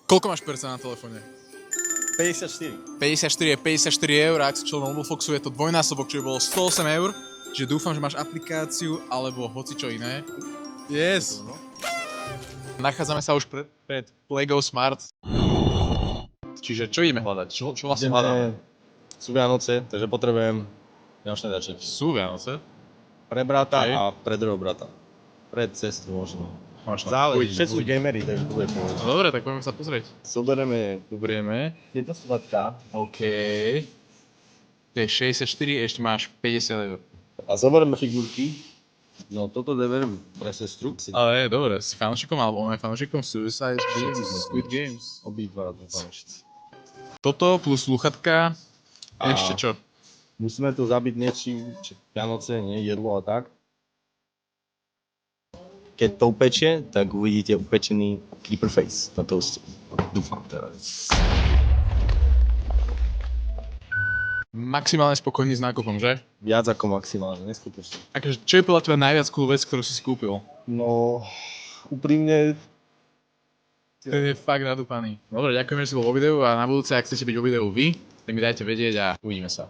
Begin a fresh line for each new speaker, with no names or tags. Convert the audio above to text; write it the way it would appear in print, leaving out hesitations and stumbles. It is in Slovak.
Koľko máš percent na telefóne?
54.
54 je 54 eur, ak si členom Mobilefoxu je to dvojnásobok, čiže bolo 108 eur. Čiže dúfam, že máš aplikáciu alebo hocičo iné. Yes! Nachádzame sa už pred Play-Go Smart. Čiže čo ideme hľadať? Čo vlastne hľadáme?
Sú Vianoce, takže potrebujem vianočné darčeky.
Sú Vianoce.
Pre brata
Hej.
a pre druhého brata. Pre cestu možno.
Máš
Záleží, všetci sú gamery, takže to bude povedať.
No dobre, tak poďme sa pozrieť.
Zoberieme
Dobrieme.
jedna sladká
OK. To je 64, ešte máš 50 eur.
a zoberieme figurky. No toto dávam pre sestru.
Ale je dobre, si fanúšikom alebo on je fanúšikom Suicide Games, Squid Games.
Obidva fanúšici.
Toto plus sluchatka.
A-
Ešte čo?
Musíme to zabiť niečím, Vianoce, nie jedlo a tak. Keď to upečie, tak uvidíte upečený Creeper Face na toaste. Dúfam teraz.
Maximálne spokojný s nákupom, že?
Viac ako maximálne, neskutočne.
Akože, čo je podľa teba najviac cool vec, ktorú si kúpil?
No, úprimne,
To je fakt nadúpaný. Dobre, ďakujem, že si bol vo videu a na budúce, ak chcete byť vo videu vy, tak mi dajte vedieť a uvidíme sa.